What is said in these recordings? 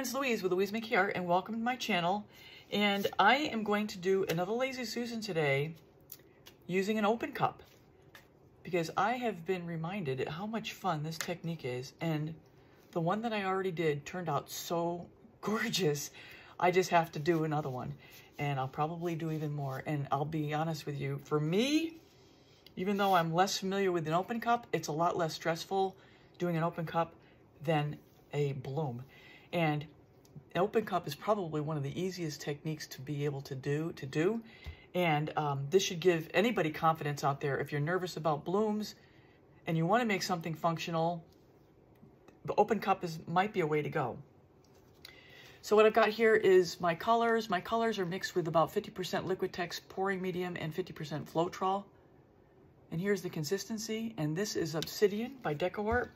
friends, Louise with Louise Make Art, and welcome to my channel. And I am going to do another Lazy Susan today using an open cup because I have been reminded at how much fun this technique is, and the one that I already did turned out so gorgeous. I just have to do another one, and I'll probably do even more. And I'll be honest with you, for me, even though I'm less familiar with an open cup, it's a lot less stressful doing an open cup than a bloom. And an open cup is probably one of the easiest techniques to be able to do. And this should give anybody confidence out there. If you're nervous about blooms and you want to make something functional, the open cup might be a way to go. So what I've got here is my colors. My colors are mixed with about 50% Liquitex Pouring Medium and 50% Floetrol. And here's the consistency. And this is Obsidian by FolkArt.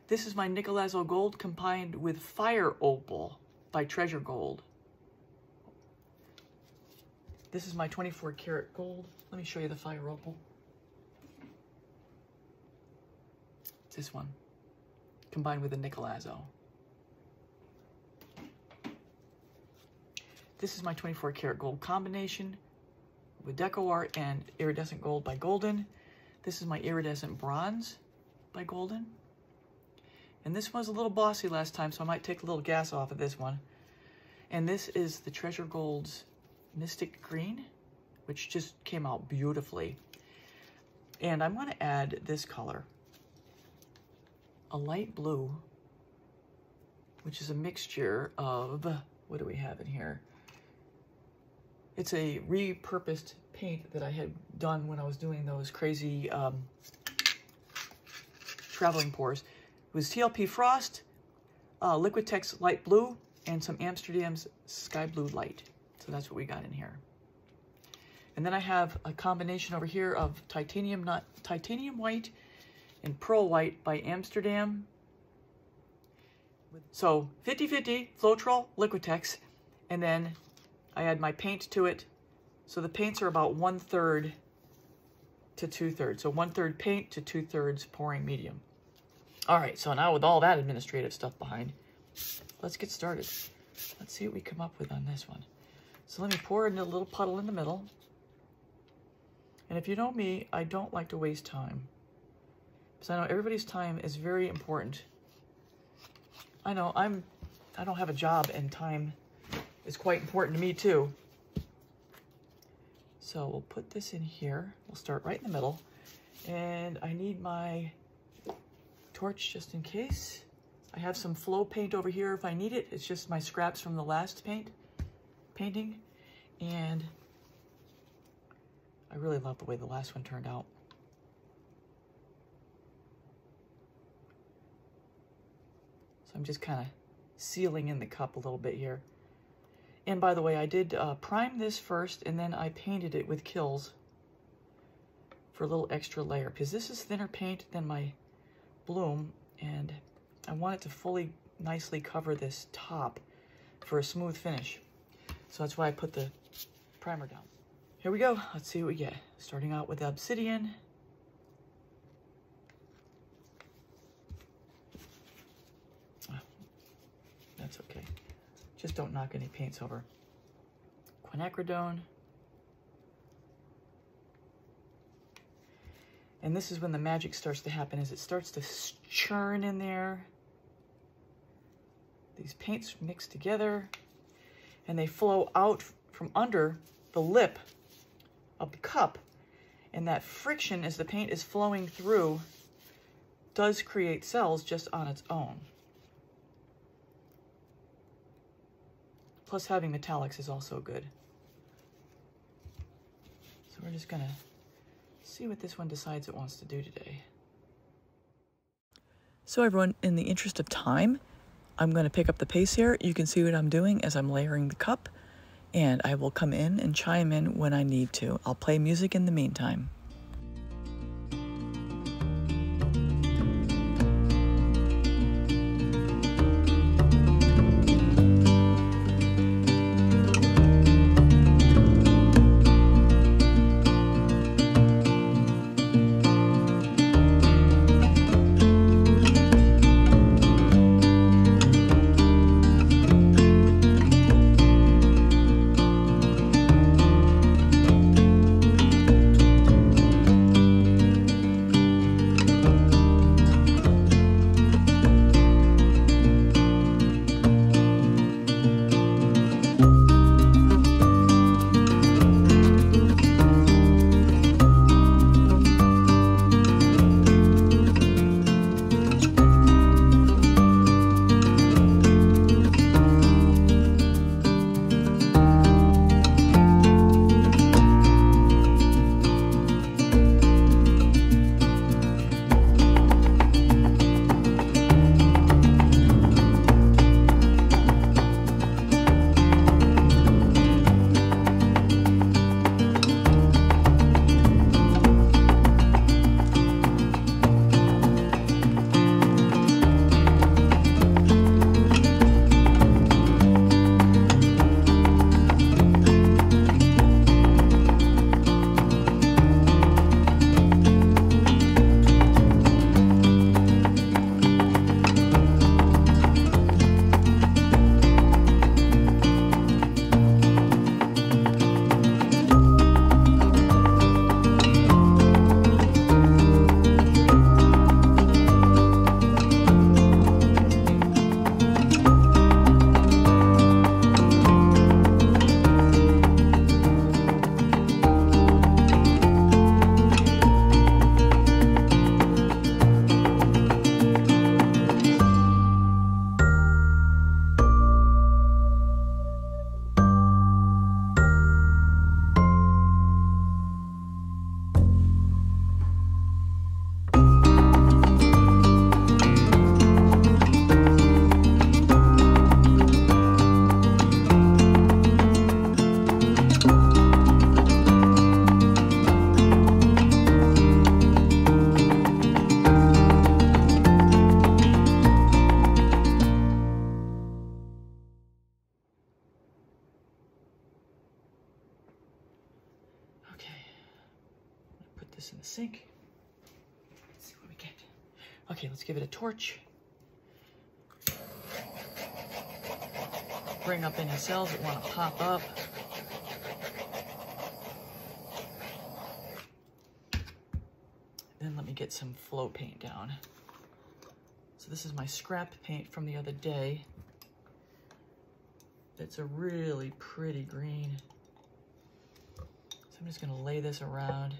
This is my Nickel Gold combined with Fire Opal by Treasure Gold. This is my 24 karat gold. Let me show you the Fire Opal. This one, combined with the Nickel. This is my 24 karat gold combination with FolkArt and Iridescent Gold by Golden. This is my Iridescent Bronze by Golden. And this was a little bossy last time, so I might take a little gas off of this one. And this is the Treasure Gold's Mystic Green, which just came out beautifully. And I'm going to add this color, a light blue, which is a mixture of, what do we have in here? It's a repurposed paint that I had done when I was doing those crazy traveling pours. It was TLP Frost, Liquitex Light Blue, and some Amsterdam's Sky Blue Light. So that's what we got in here. And then I have a combination over here of titanium white and pearl white by Amsterdam. So 50-50 Floetrol, Liquitex, and then I add my paint to it. So the paints are about 1/3 to 2/3. So 1/3 paint to 2/3 pouring medium. All right, so now with all that administrative stuff behind, let's get started. Let's see what we come up with on this one. So let me pour in a little puddle in the middle. And if you know me, I don't like to waste time, because I know everybody's time is very important. I know I don't have a job, and time is quite important to me too. So we'll put this in here. We'll start right in the middle. And I need my torch just in case. I have some flow paint over here if I need it. It's just my scraps from the last painting. And I really love the way the last one turned out. So I'm just kind of sealing in the cup a little bit here. And by the way, I did prime this first, and then I painted it with Kills for a little extra layer, because this is thinner paint than my bloom, and I want it to fully nicely cover this top for a smooth finish. So that's why I put the primer down. Here we go. Let's see what we get. Starting out with Obsidian. Oh, that's okay. Just don't knock any paints over. Quinacridone. And this is when the magic starts to happen, is it starts to churn in there. These paints mix together, and they flow out from under the lip of the cup. And that friction as the paint is flowing through does create cells just on its own. Plus having metallics is also good. So we're just gonna see what this one decides it wants to do today. So everyone, in the interest of time, I'm going to pick up the pace here. You can see what I'm doing as I'm layering the cup, and I will come in and chime in when I need to. I'll play music in the meantime. this in the sink. Let's see what we get. Okay, let's give it a torch. Bring up any cells that want to pop up. Then let me get some flow paint down. So this is my scrap paint from the other day. It's a really pretty green. So I'm just gonna lay this around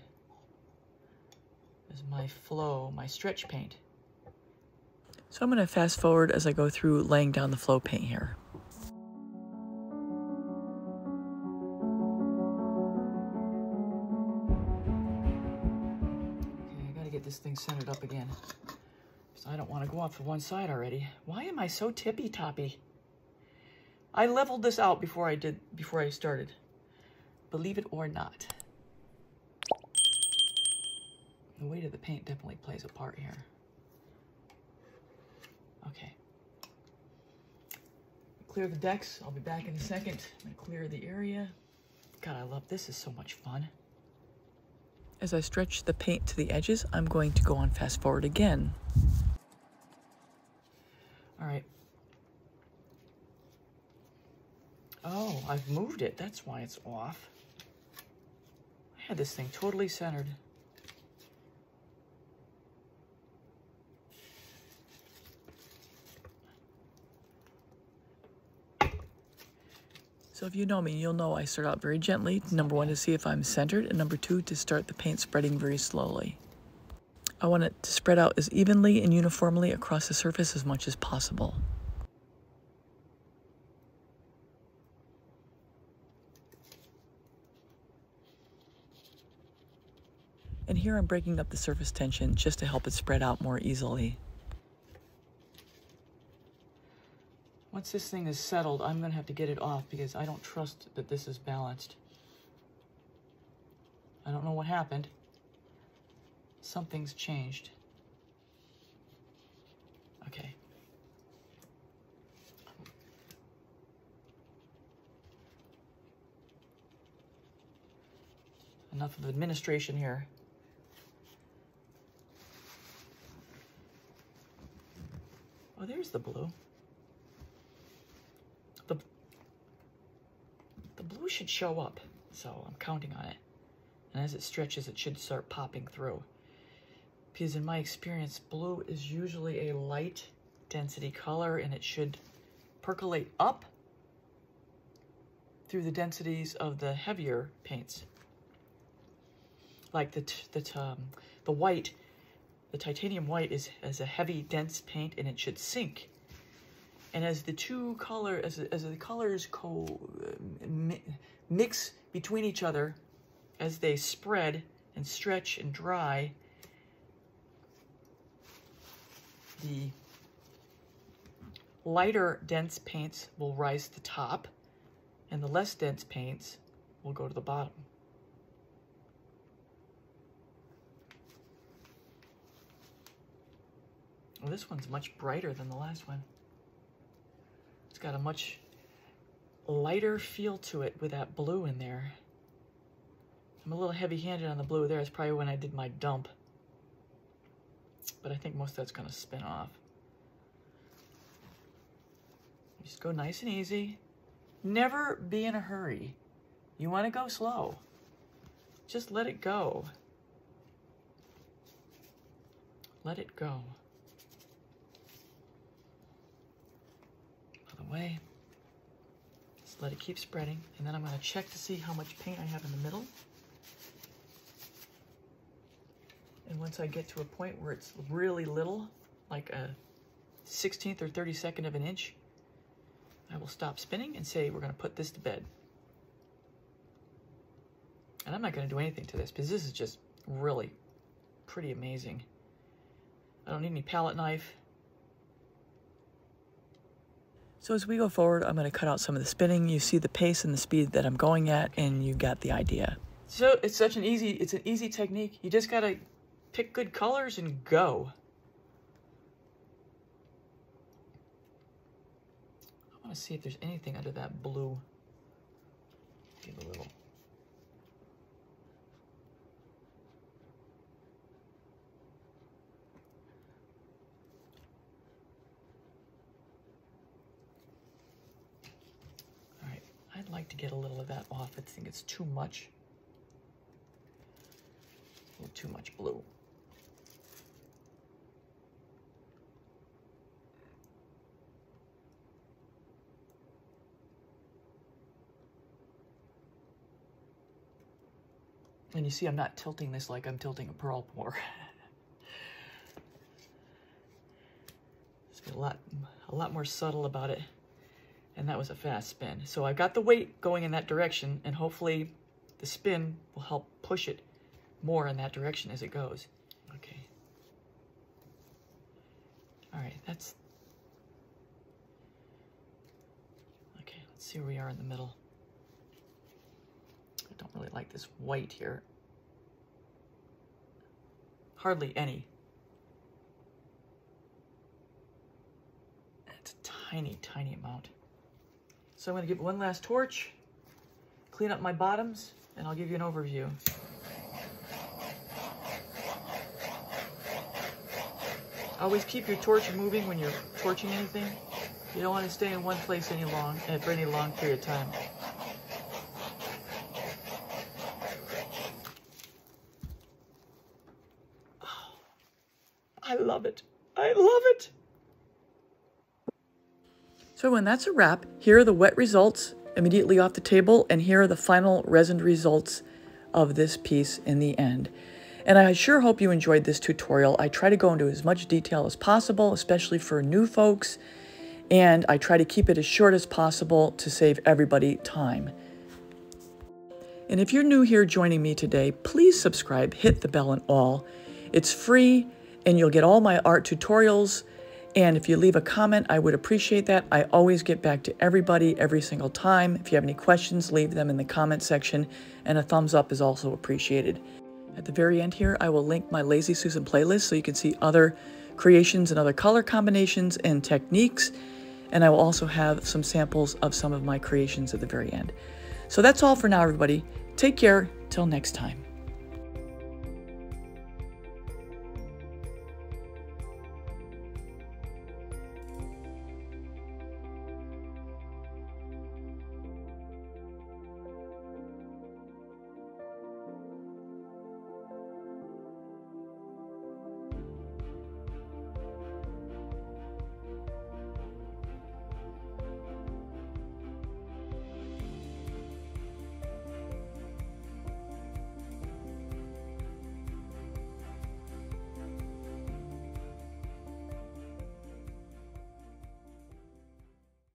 as my flow, my stretch paint. So I'm gonna fast forward as I go through laying down the flow paint here. This thing centered up again. So I don't want to go off to one side already. Why am I so tippy-toppy? I leveled this out before I started. Believe it or not. The weight of the paint definitely plays a part here. Okay. Clear the decks. I'll be back in a second. I'm gonna clear the area. God, I love this. This is so much fun. As I stretch the paint to the edges, I'm going to go on fast forward again. All right. Oh, I've moved it. That's why it's off. I had this thing totally centered. So if you know me, you'll know I start out very gently. Number one, to see if I'm centered, and number two, to start the paint spreading very slowly. I want it to spread out as evenly and uniformly across the surface as much as possible. And here I'm breaking up the surface tension just to help it spread out more easily. Once this thing is settled, I'm going to have to get it off because I don't trust that this is balanced. I don't know what happened. Something's changed. Okay. Enough of administration here. Oh, there's the blue. The blue should show up, so I'm counting on it. And as it stretches, it should start popping through. Because in my experience, blue is usually a light density color, and it should percolate up through the densities of the heavier paints. Like the white, the titanium white is a heavy, dense paint, and it should sink. And as the two as the colors mix between each other, as they spread and stretch and dry, the lighter dense paints will rise to the top, and the less dense paints will go to the bottom. Well, this one's much brighter than the last one. It's got a much lighter feel to it with that blue in there. I'm a little heavy-handed on the blue there. It's probably when I did my dump. But I think most of that's gonna spin off. Just go nice and easy. Never be in a hurry. You wanna go slow. Just let it go. Let it go. Way. Just let it keep spreading, and then I'm going to check to see how much paint I have in the middle. And once I get to a point where it's really little, like a 16th or 32nd of an inch, I will stop spinning and say we're going to put this to bed. And I'm not going to do anything to this because this is just really pretty amazing. I don't need any palette knife. So as we go forward, I'm going to cut out some of the spinning. You see the pace and the speed that I'm going at, and you got the idea. So it's an easy technique. You just got to pick good colors and go. I want to see if there's anything under that blue. Give a little. like to get a little of that off. I think it's too much. A little too much blue. And you see, I'm not tilting this like I'm tilting a pearl pour. It's a lot more subtle about it. And that was a fast spin. So I got the weight going in that direction, and hopefully the spin will help push it more in that direction as it goes. Okay. All right, that's... Okay, let's see where we are in the middle. I don't really like this white here. Hardly any. It's a tiny, tiny amount. So I'm going to give it one last torch, clean up my bottoms, and I'll give you an overview. Always keep your torch moving when you're torching anything. You don't want to stay in one place for any long period of time. Oh, I love it. I love it. So when that's a wrap, here are the wet results immediately off the table, and here are the final resin results of this piece in the end. And I sure hope you enjoyed this tutorial. I try to go into as much detail as possible, especially for new folks, and I try to keep it as short as possible to save everybody time. And if you're new here joining me today, please subscribe, hit the bell and all. It's free, and you'll get all my art tutorials. And if you leave a comment, I would appreciate that. I always get back to everybody every single time. If you have any questions, leave them in the comment section, and a thumbs up is also appreciated. At the very end here, I will link my Lazy Susan playlist so you can see other creations and other color combinations and techniques. And I will also have some samples of some of my creations at the very end. So that's all for now, everybody. Take care. Till next time.